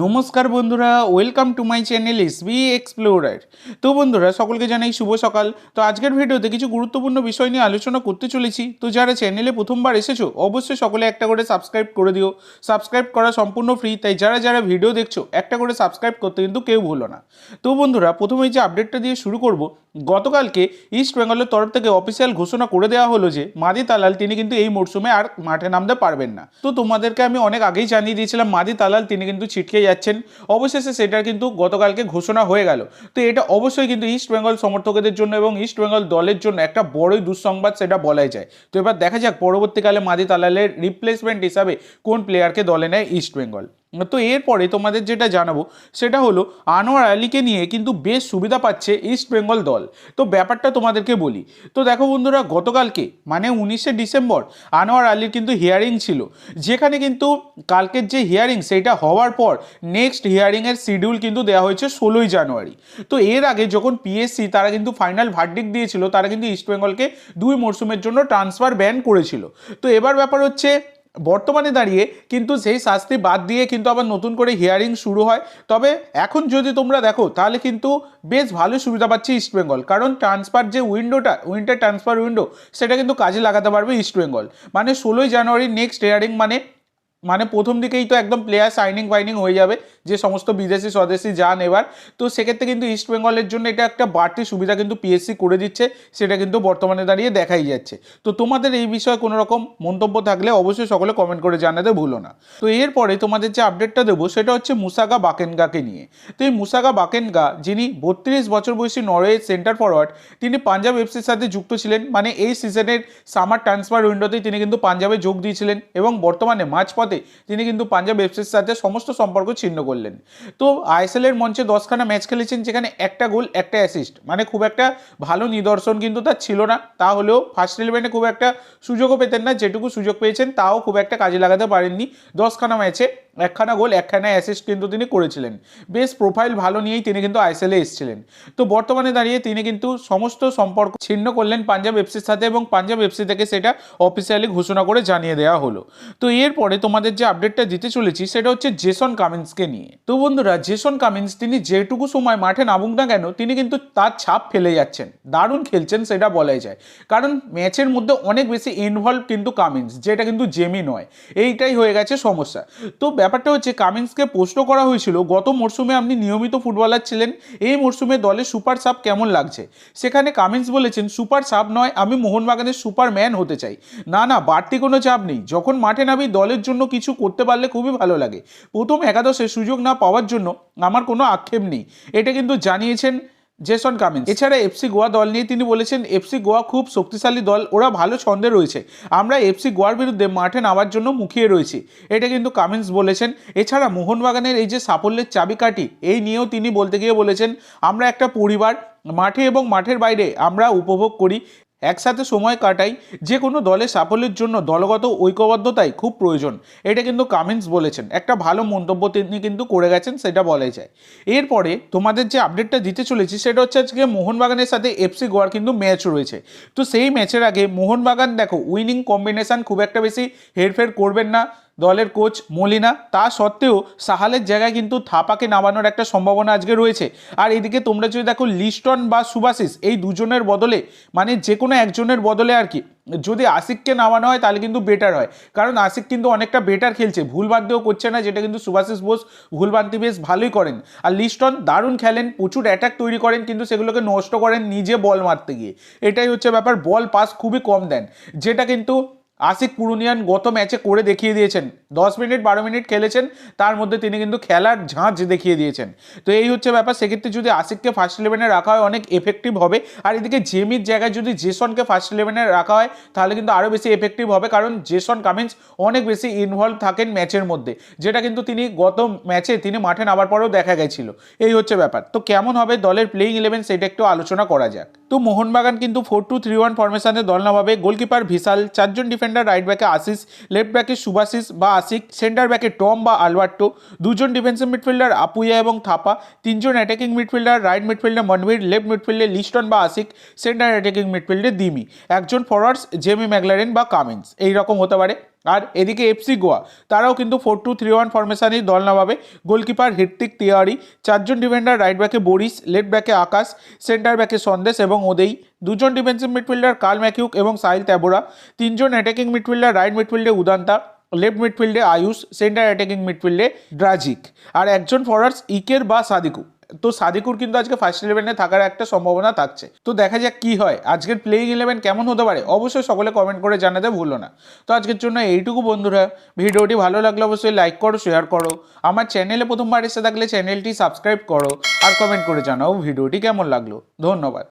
নমস্কার বন্ধুরা, welcome to my channel SB explorer. তো বন্ধুরা, সকলকে জানাই শুভ সকাল। তো আজকের ভিডিওতে কিছু গুরুত্বপূর্ণ বিষয় নিয়ে আলোচনা করতে চলেছি। তো যারা চ্যানেলে প্রথমবার এসেছো অবশ্যই সকলে একটা করে সাবস্ক্রাইব করে দিও। সাবস্ক্রাইব করা সম্পূর্ণ ফ্রি, তাই যারা যারা ভিডিও দেখছো একটা করে সাবস্ক্রাইব করতে কিন্তু কেউ ভুলো না। তো বন্ধুরা, প্রথমেই যে আপডেটটা দিয়ে শুরু করব, গতকালকে ইস্ট বেঙ্গলের তরফ থেকে অফিসিয়াল ঘোষণা করে দেওয়া হলো যে মাদি তালাল তিনি কিন্তু এই মরশুমে আর মাঠে নামতে পারবেন না। তো তোমাদেরকে আমি অনেক আগেই জানিয়ে দিয়েছিলাম মাদি তালাল তিনি কিন্তু ছিটকে যাচ্ছেন। অবশেষে সেটার কিন্তু গতকালকে ঘোষণা হয়ে গেল। তো এটা অবশ্যই কিন্তু ইস্ট বেঙ্গল সমর্থকদের জন্য এবং ইস্ট বেঙ্গল দলের জন্য একটা বড়ই দুঃসংবাদ সেটা বলাই যায়। তো এবার দেখা যাক পরবর্তীকালে মাদি তালালের রিপ্লেসমেন্ট হিসাবে কোন প্লেয়ারকে দলে নেয় ইস্ট বেঙ্গল। তো এরপরে তোমাদের যেটা জানাবো সেটা হলো আনোয়ার আলীকে নিয়ে কিন্তু বেশ সুবিধা পাচ্ছে ইস্ট বেঙ্গল দল। তো ব্যাপারটা তোমাদেরকে বলি। তো দেখো বন্ধুরা, গতকালকে মানে 19শে ডিসেম্বর আনোয়ার আলীর কিন্তু হিয়ারিং ছিল, যেখানে কিন্তু কালকের যে হিয়ারিং সেইটা হওয়ার পর নেক্সট হিয়ারিংয়ের শিডিউল কিন্তু দেওয়া হয়েছে 16ই জানুয়ারি। তো এর আগে যখন পিএসসি তারা কিন্তু ফাইনাল ভার্ডিক্ট দিয়েছিল, তারা কিন্তু ইস্ট বেঙ্গলকে 2 মরশুমের জন্য ট্রান্সফার ব্যান করেছিল। তো এবার ব্যাপার হচ্ছে বর্তমানে দাঁড়িয়ে কিন্তু সেই শাস্তি বাদ দিয়ে কিন্তু আবার নতুন করে হিয়ারিং শুরু হয়। তবে এখন যদি তোমরা দেখো তাহলে কিন্তু বেশ ভালো সুবিধা পাচ্ছে ইস্ট বেঙ্গল, কারণ ট্রান্সফার যে উইন্টার ট্রান্সফার উইন্ডো সেটা কিন্তু কাজে লাগাতে পারবে ইস্ট বেঙ্গল। মানে 16ই জানুয়ারি নেক্সট হিয়ারিং, মানে প্রথম দিকেই তো একদম প্লেয়ার সাইনিং ফাইনিং হয়ে যাবে, যে সমস্ত বিদেশি স্বদেশি যান এবার। তো সেক্ষেত্রে কিন্তু ইস্ট বেঙ্গলের জন্য এটা একটা বাড়তি সুবিধা কিন্তু পিএসসি করে দিচ্ছে, সেটা কিন্তু বর্তমানে দাঁড়িয়ে দেখাই যাচ্ছে। তো তোমাদের এই বিষয়ে কোনো রকম মন্তব্য থাকলে অবশ্যই সকলে কমেন্ট করে জানাতে ভুলো না। তো এরপরে তোমাদের যে আপডেটটা দেবো সেটা হচ্ছে মুসাগা বাকেনগাকে নিয়ে। তো এই মুসাগা বাকেনগা, যিনি 32 বছর বয়সী নরওয়ের সেন্টার ফরওয়ার্ড, তিনি পাঞ্জাব এফসির সাথে যুক্ত ছিলেন। মানে এই সিজনের সামার ট্রান্সফার উইন্ডোতেই তিনি কিন্তু পাঞ্জাবে যোগ দিয়েছিলেন এবং বর্তমানে মাঝপথে তিনি কিন্তু পাঞ্জাব এফসির সাথে সমস্ত সম্পর্ক ছিন্ন করলেন। তো আইএসএল এর মঞ্চে 10খানা ম্যাচ খেলেছেন, যেখানে একটা গোল একটা অ্যাসিস্ট, মানে খুব একটা ভালো নিদর্শন কিন্তু তার ছিল না। তা হলেও ফার্স্ট ইলেভেনে খুব একটা সুযোগও পেতেন না, যেটুকু সুযোগ পেয়েছেন তাও খুব একটা কাজে লাগাতে পারেননি। 10খানা ম্যাচে 1খানা গোল 1খানা অ্যাসিস্ট কিন্তু তিনি করেছিলেন। বেশ প্রোফাইল ভালো নিয়েই তিনি কিন্তু আইএসএলে এসেছিলেন। তো বর্তমানে দাঁড়িয়ে তিনি কিন্তু সমস্ত সম্পর্ক ছিন্ন করলেন পাঞ্জাব এফসির সাথে এবং পাঞ্জাব এফসি থেকে সেটা অফিসিয়ালি ঘোষণা করে জানিয়ে দেওয়া হলো। তো এরপরে তোমাদের যে আপডেটটা দিতে চলেছি সেটা হচ্ছে জেসন কামিন্সকে নিয়ে। তো বন্ধুরা, জেসন কামিন্স তিনি যেটুকু সময় মাঠে নামুক না কেন তিনি কিন্তু তার ছাপ ফেলে যাচ্ছেন, দারুণ খেলছেন সেটা বলাই যায়। কারণ ম্যাচের মধ্যে অনেক বেশি ইনভলভ কিন্তু কামিন্স, যেটা কিন্তু জেমি নয়। এইটাই হয়ে গেছে সমস্যা। তো ব্যাপারটা হচ্ছে কামিন্সকে প্রশ্ন করা হয়েছিল গত মরশুমে আপনি নিয়মিত ফুটবলার ছিলেন, এই মরশুমে দলে সুপার সাব কেমন লাগছে। সেখানে কামিন্স বলেছেন সুপার সাব নয়, আমি মোহনবাগানের সুপারম্যান হতে চাই। না, বাড়তি কোনো চাপ নেই, যখন মাঠে নামি দলের জন্য কিছু করতে পারলে খুবই ভালো লাগে। প্রথম একাদশে সুযোগ না পাওয়ার জন্য আমার কোনো আক্ষেপ নেই, এটা কিন্তু জানিয়েছেন জেসন কামিন্স। এছাড়া এফসি গোয়া দল নিয়ে তিনি বলেছেন এফসি গোয়া খুব শক্তিশালী দল, ওরা ভালো ছন্দে রয়েছে, আমরা এফসি গোয়ার বিরুদ্ধে মাঠে নামার জন্য মুখিয়ে রয়েছি, এটা কিন্তু কামিন্স বলেছেন। এছাড়া মোহনবাগানের এই যে সাফল্যের চাবিকাঠি এই নিয়েও তিনি বলতে গিয়ে বলেছেন আমরা একটা পরিবার, মাঠে এবং মাঠের বাইরে আমরা উপভোগ করি, একসাথে সময় কাটাই, যে কোনো দলের সাফল্যের জন্য দলগত ঐক্যবদ্ধতাই খুব প্রয়োজন, এটা কিন্তু কামিন্স বলেছেন। একটা ভালো মন্তব্য তিনি কিন্তু করে গেছেন সেটা বলাই যায়। এরপরে তোমাদের যে আপডেটটা দিতে চলেছি সেটা হচ্ছে আজকে মোহনবাগানের সাথে এফসি গোয়ার কিন্তু ম্যাচ রয়েছে। তো সেই ম্যাচের আগে মোহনবাগান দেখো উইনিং কম্বিনেশন খুব একটা বেশি হেরফের করবেন না দলের কোচ মলিনা, তা সত্ত্বেও সাহালের জায়গায় কিন্তু থাপাকে নামানোর একটা সম্ভাবনা আজকে রয়েছে। আর এদিকে তোমরা যদি দেখো লিস্টন বা সুভাশিস এই দুজনের বদলে, মানে যে কোনো একজনের বদলে আর কি, যদি আশিককে নামানো হয় তাহলে কিন্তু বেটার হয়, কারণ আশিক কিন্তু অনেকটা বেটার খেলছে, ভুলবান্তিও করছে না, যেটা কিন্তু সুভাশিস বোস ভুলবান্তি বেশ ভালোই করেন। আর লিস্টন দারুণ খেলেন, প্রচুর অ্যাটাক তৈরি করেন কিন্তু সেগুলোকে নষ্ট করেন নিজে বল মারতে গিয়ে, এটাই হচ্ছে ব্যাপার, বল পাস খুবই কম দেন, যেটা কিন্তু আশিক পুরুনিয়ান গত ম্যাচে করে দেখিয়ে দিয়েছেন। 10 মিনিট 12 মিনিট খেলেছেন, তার মধ্যে তিনি কিন্তু খেলার ঝাঁঝ দেখিয়ে দিয়েছেন। তো এই হচ্ছে ব্যাপার, সেক্ষেত্রে যদি আশিককে ফার্স্ট ইলেভেনে রাখা হয় অনেক এফেক্টিভ হবে। আর এদিকে জেমির জায়গায় যদি জেসনকে ফার্স্ট ইলেভেনে রাখা হয় তাহলে কিন্তু আরও বেশি এফেক্টিভ হবে, কারণ জেসন কামিন্স অনেক বেশি ইনভলভ থাকেন ম্যাচের মধ্যে, যেটা কিন্তু তিনি গত ম্যাচে তিনি মাঠে নামার পরেও দেখা গেছিল। এই হচ্ছে ব্যাপার। তো কেমন হবে দলের প্লেইং 11 সেটা একটু আলোচনা করা যাক। তো মোহনবাগান কিন্তু 4-2-3-1 ফরমেশনে দল নামাবে। গোলকিপার ভিশাল, 4 জন ডিফেন্ডার, রাইট ব্যাকে আশিস, লেফট ব্যাকে সুভাশিস বা আশিক, সেন্টার ব্যাকে টম বা আলবার্টো, 2 জন ডিফেন্সিভ মিডফিল্ডার আপুইয়া এবং থাপা, 3 জন অ্যাটাকিং মিডফিল্ডার, রাইট মিডফিল্ডে মনভীর, লেফট মিডফিল্ডে লিস্টন বা আশিক, সেন্টার অ্যাটাকিং মিডফিল্ডে দিমি, 1 জন ফরওয়ার্ডস জেমি ম্যাকলারেন বা কামিন্স, এইরকম হতে পারে। আর এদিকে এফসি গোয়া তারাও কিন্তু 4-2-3-1 ফরমেশনেই দল নামাবে। গোলকিপার হৃত্বিক তিওয়ারি, 4জন ডিফেন্ডার, রাইট ব্যাকে বরিস, লেফট ব্যাকে আকাশ, সেন্টার ব্যাকে সন্দেশ এবং ওদেই, 2জন ডিফেন্সিভ মিডফিল্ডার কার্ল ম্যাকিউক এবং সাহিল ত্যাবোরা, 3জন অ্যাটাকিং মিডফিল্ডার, রাইট মিডফিল্ডে উদান্তা, লেফট মিডফিল্ডে আয়ুষ, সেন্টার অ্যাটাকিং মিডফিল্ডে ড্রাজিক, আর একজন ফরওয়ার্ডস ইকের বা সাদিকু। তো সাদিকুর কিন্তু আজকে ফার্স্ট 11-এ থাকার একটা সম্ভাবনা থাকছে। তো দেখা যাক কি হয়, আজকের প্লেইং 11 কেমন হতে পারে অবশ্যই সকলে কমেন্ট করে জানাতে ভুলো না। তো আজকের জন্য এইটুকু বন্ধুরা, ভিডিওটি ভালো লাগলে অবশ্যই লাইক করো, শেয়ার করো, আমার চ্যানেলে প্রথমবার এসে থাকলে চ্যানেলটি সাবস্ক্রাইব করো, আর কমেন্ট করে জানাও ভিডিওটি কেমন লাগলো। ধন্যবাদ।